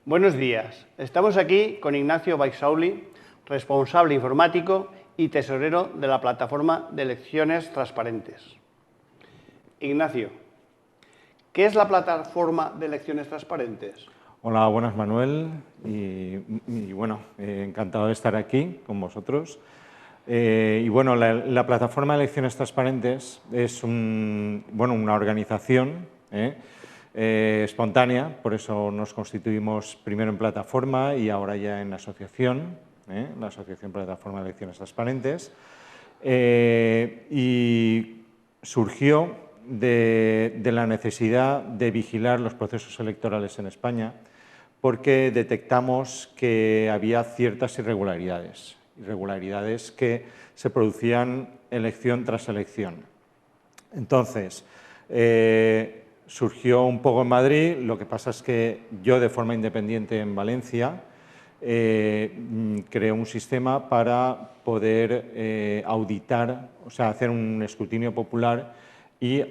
Buenos días. Estamos aquí con Ignacio Baixauli, responsable informático y tesorero de la plataforma de elecciones transparentes. Ignacio, ¿qué es la plataforma de elecciones transparentes? Hola, buenas Manuel y bueno, encantado de estar aquí con vosotros. Y bueno, la plataforma de elecciones transparentes es una organización espontánea, por eso nos constituimos primero en plataforma y ahora ya en asociación, la Asociación Plataforma de Elecciones Transparentes, y surgió de la necesidad de vigilar los procesos electorales en España porque detectamos que había ciertas irregularidades que se producían elección tras elección. Entonces, surgió un poco en Madrid, lo que pasa es que yo de forma independiente en Valencia creé un sistema para poder auditar, o sea, hacer un escrutinio popular y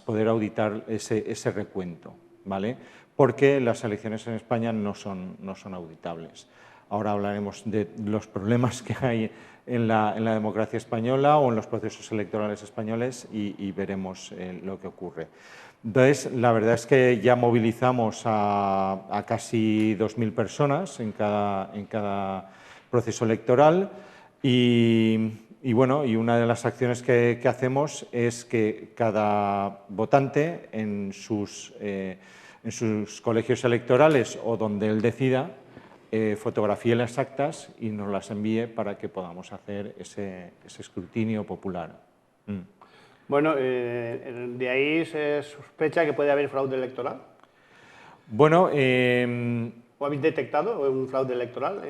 poder auditar ese recuento, ¿vale? Porque las elecciones en España no son auditables. Ahora hablaremos de los problemas que hay en la democracia española o en los procesos electorales españoles y veremos lo que ocurre. Entonces, la verdad es que ya movilizamos a casi 2.000 personas en cada proceso electoral y una de las acciones que hacemos es que cada votante en sus colegios electorales o donde él decida, fotografíe las actas y nos las envíe para que podamos hacer ese escrutinio popular. Bueno, de ahí se sospecha que puede haber fraude electoral. Bueno, ¿O habéis detectado un fraude electoral?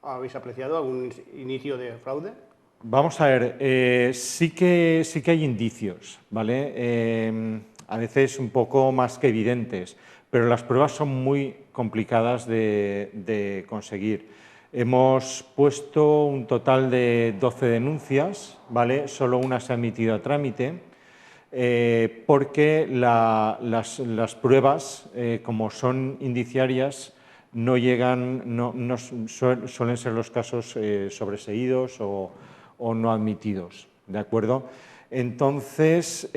¿Habéis apreciado algún inicio de fraude? Vamos a ver, sí que hay indicios, ¿vale? A veces un poco más que evidentes, pero las pruebas son muy complicadas de conseguir. Hemos puesto un total de 12 denuncias, ¿vale? Solo una se ha admitido a trámite, porque las pruebas, como son indiciarias, no llegan, suelen ser los casos sobreseídos o no admitidos, ¿de acuerdo? Entonces,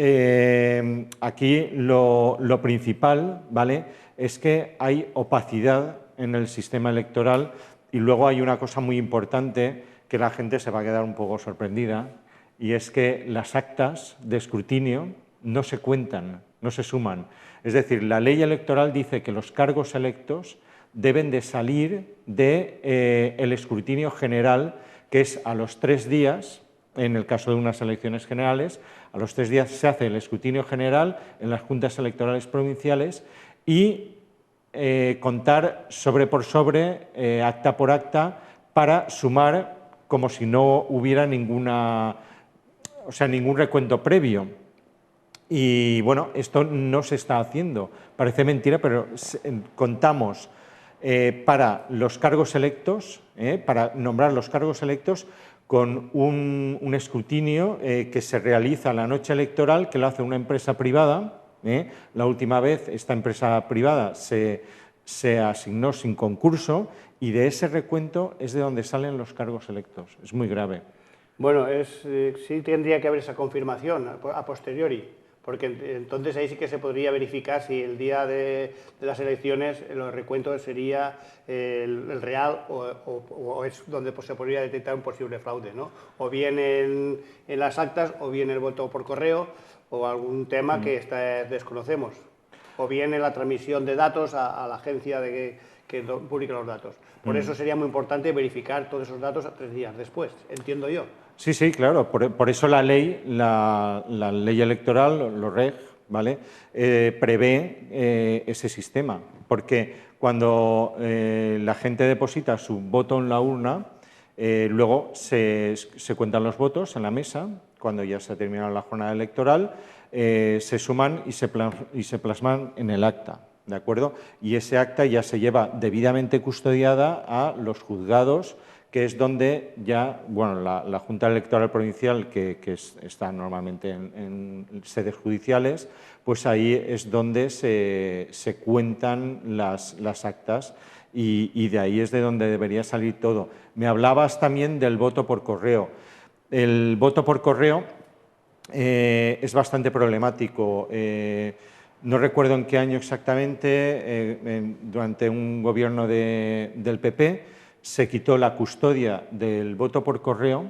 aquí lo principal, ¿vale?, es que hay opacidad en el sistema electoral y luego hay una cosa muy importante que la gente se va a quedar un poco sorprendida y es que las actas de escrutinio no se cuentan, no se suman. Es decir, la ley electoral dice que los cargos electos deben de salir del escrutinio general, que es a los 3 días, en el caso de unas elecciones generales, a los 3 días se hace el escrutinio general en las juntas electorales provinciales y contar sobre por sobre, acta por acta, para sumar como si no hubiera ningún recuento previo. Y bueno, esto no se está haciendo. Parece mentira, pero contamos para los cargos electos, para nombrar los cargos electos, con un escrutinio que se realiza la noche electoral, que lo hace una empresa privada. La última vez esta empresa privada se asignó sin concurso y de ese recuento es de donde salen los cargos electos. Es muy grave. Bueno, sí tendría que haber esa confirmación a posteriori, porque entonces ahí sí que se podría verificar si el día de las elecciones el recuento sería el real o es donde se podría detectar un posible fraude, ¿no? O bien en las actas, o bien el voto por correo, o algún tema que desconocemos, o bien en la transmisión de datos a la agencia que publica los datos. Por eso sería muy importante verificar todos esos datos 3 días después, entiendo yo. Sí, sí, claro. Por eso la ley electoral, los REG, ¿vale?, prevé ese sistema. Porque cuando la gente deposita su voto en la urna, luego se cuentan los votos en la mesa, cuando ya se ha terminado la jornada electoral, se suman y se plasman en el acta, ¿de acuerdo? Y ese acta ya se lleva debidamente custodiada a los juzgados que es donde ya, bueno, la Junta Electoral Provincial, que está normalmente en sedes judiciales, pues ahí es donde se cuentan las actas y de ahí es de donde debería salir todo. Me hablabas también del voto por correo. El voto por correo es bastante problemático. No recuerdo en qué año exactamente, durante un gobierno del PP, se quitó la custodia del voto por correo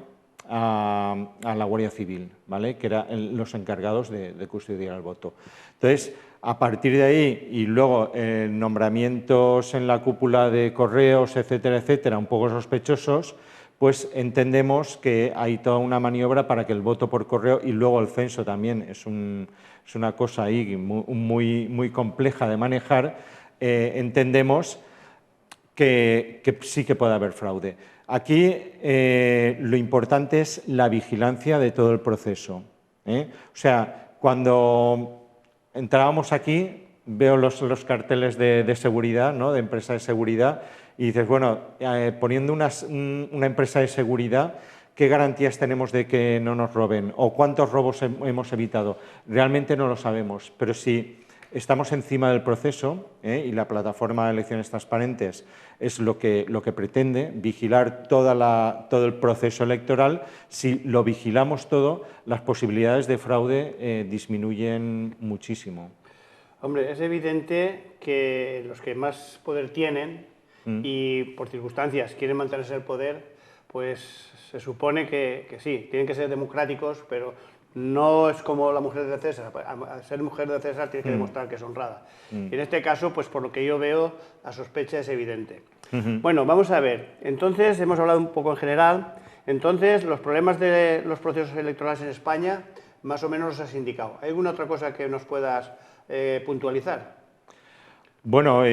a la Guardia Civil, ¿vale? Que eran los encargados de custodiar el voto. Entonces, a partir de ahí y luego nombramientos en la cúpula de correos, etcétera, etcétera, un poco sospechosos, pues entendemos que hay toda una maniobra para que el voto por correo y luego el censo también es una cosa ahí muy compleja de manejar, entendemos que sí que puede haber fraude. Aquí lo importante es la vigilancia de todo el proceso. O sea, cuando entrábamos aquí, veo los carteles de seguridad, ¿no? De empresa de seguridad, y dices, bueno, poniendo una empresa de seguridad, ¿qué garantías tenemos de que no nos roben? ¿O cuántos robos hemos evitado? Realmente no lo sabemos, pero si estamos encima del proceso, y la plataforma de elecciones transparentes es lo que pretende, vigilar todo el proceso electoral. Si lo vigilamos todo, las posibilidades de fraude disminuyen muchísimo. Hombre, es evidente que los que más poder tienen y por circunstancias quieren mantenerse en el poder, pues se supone que sí, tienen que ser democráticos, pero no es como la mujer de César. Al ser mujer de César tiene que demostrar que es honrada. Y en este caso, pues por lo que yo veo, la sospecha es evidente. Bueno, vamos a ver. Entonces, hemos hablado un poco en general. Entonces, los problemas de los procesos electorales en España, más o menos los has indicado. ¿Hay alguna otra cosa que nos puedas puntualizar? Bueno,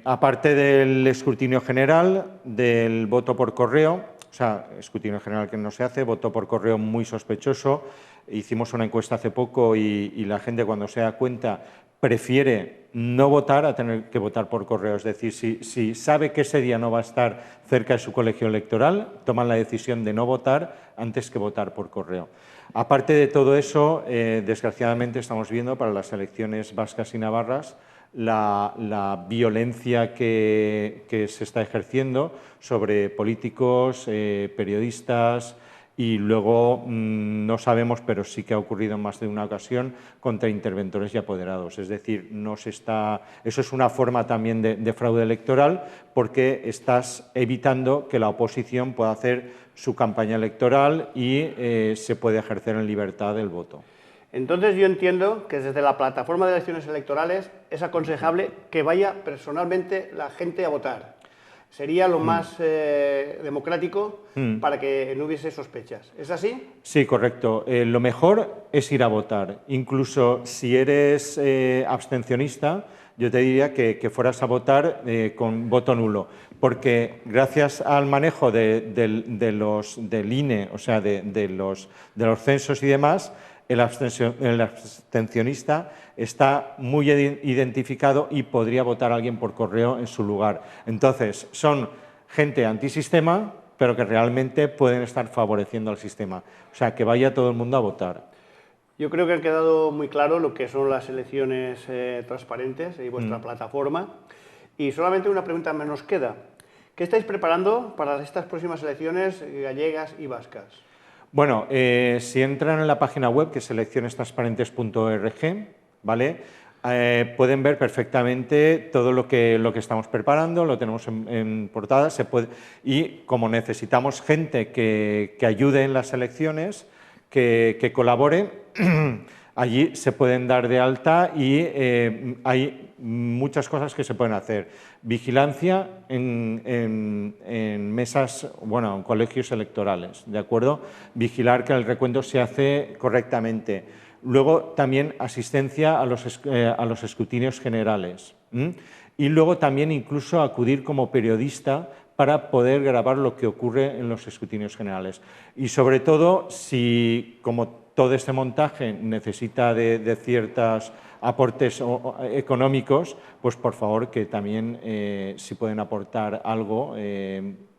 aparte del escrutinio general, del voto por correo, o sea, escrutinio general que no se hace, voto por correo muy sospechoso. Hicimos una encuesta hace poco y la gente, cuando se da cuenta, prefiere no votar a tener que votar por correo. Es decir, si sabe que ese día no va a estar cerca de su colegio electoral, toman la decisión de no votar antes que votar por correo. Aparte de todo eso, desgraciadamente estamos viendo para las elecciones vascas y navarras la violencia que se está ejerciendo sobre políticos, periodistas y luego no sabemos, pero sí que ha ocurrido en más de una ocasión, contra interventores y apoderados. Es decir, eso es una forma también de fraude electoral, porque estás evitando que la oposición pueda hacer su campaña electoral y se puede ejercer en libertad el voto. Entonces yo entiendo que desde la plataforma de elecciones electorales es aconsejable que vaya personalmente la gente a votar. Sería lo más democrático para que no hubiese sospechas. ¿Es así? Sí, correcto. Lo mejor es ir a votar. Incluso si eres abstencionista, yo te diría que fueras a votar con voto nulo, porque gracias al manejo del INE, o sea, de los censos y demás, el abstencionista está muy identificado y podría votar a alguien por correo en su lugar. Entonces, son gente antisistema, pero que realmente pueden estar favoreciendo al sistema. O sea, que vaya todo el mundo a votar. Yo creo que ha quedado muy claro lo que son las elecciones transparentes y vuestra plataforma. Y solamente una pregunta me nos queda. ¿Qué estáis preparando para estas próximas elecciones gallegas y vascas? Bueno, si entran en la página web, que es eleccionestransparentes.org, ¿vale? Pueden ver perfectamente todo lo que estamos preparando, lo tenemos en portada, y como necesitamos gente que ayude en las elecciones, que colabore, allí se pueden dar de alta y hay muchas cosas que se pueden hacer. Vigilancia en mesas, bueno, en colegios electorales, ¿de acuerdo? Vigilar que el recuento se hace correctamente. Luego también asistencia a los escrutinios generales. Y luego también incluso acudir como periodista para poder grabar lo que ocurre en los escrutinios generales. Y sobre todo, si como todo este montaje necesita de ciertos aportes económicos, pues por favor que también si pueden aportar algo,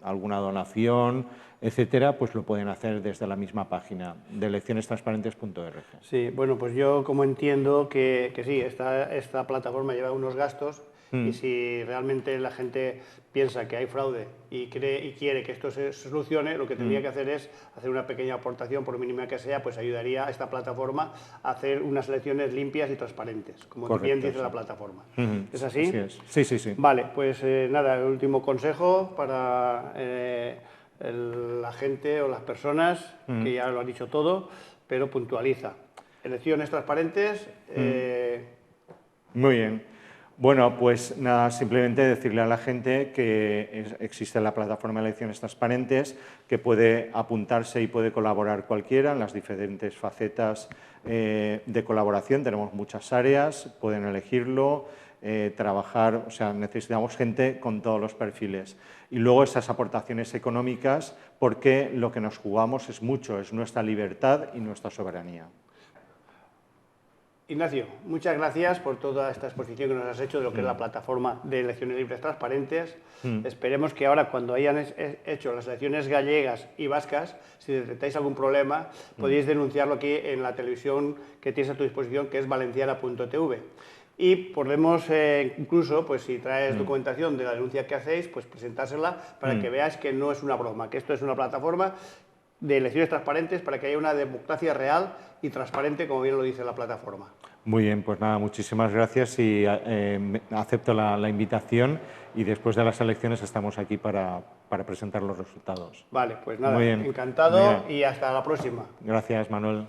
alguna donación, etcétera, pues lo pueden hacer desde la misma página de eleccionestransparentes.org. Sí, bueno, pues yo como entiendo que sí, esta plataforma lleva unos gastos y si realmente la gente piensa que hay fraude y quiere que esto se solucione, lo que tendría que hacer es hacer una pequeña aportación, por mínima que sea, pues ayudaría a esta plataforma a hacer unas elecciones limpias y transparentes, como bien dice la plataforma. ¿Es así? Así es. Sí, sí, sí. Vale, pues nada, el último consejo para la gente o las personas, que ya lo han dicho todo, pero puntualiza. Elecciones transparentes. Muy bien. Bueno, pues nada, simplemente decirle a la gente que existe la plataforma de elecciones transparentes, que puede apuntarse y puede colaborar cualquiera en las diferentes facetas de colaboración. Tenemos muchas áreas, pueden elegirlo, trabajar, o sea, necesitamos gente con todos los perfiles. Y luego esas aportaciones económicas, porque lo que nos jugamos es mucho, es nuestra libertad y nuestra soberanía. Ignacio, muchas gracias por toda esta exposición que nos has hecho de lo que es la plataforma de elecciones libres transparentes. Esperemos que ahora, cuando hayan hecho las elecciones gallegas y vascas, si detectáis algún problema, podéis denunciarlo aquí en la televisión que tienes a tu disposición, que es valenciana.tv. Y podemos, incluso, pues si traes documentación de la denuncia que hacéis, pues presentársela para que veáis que no es una broma, que esto es una plataforma de elecciones transparentes para que haya una democracia real y transparente, como bien lo dice la plataforma. Muy bien, pues nada, muchísimas gracias y acepto la invitación y después de las elecciones estamos aquí para presentar los resultados. Vale, pues nada, encantado y hasta la próxima. Gracias, Manuel.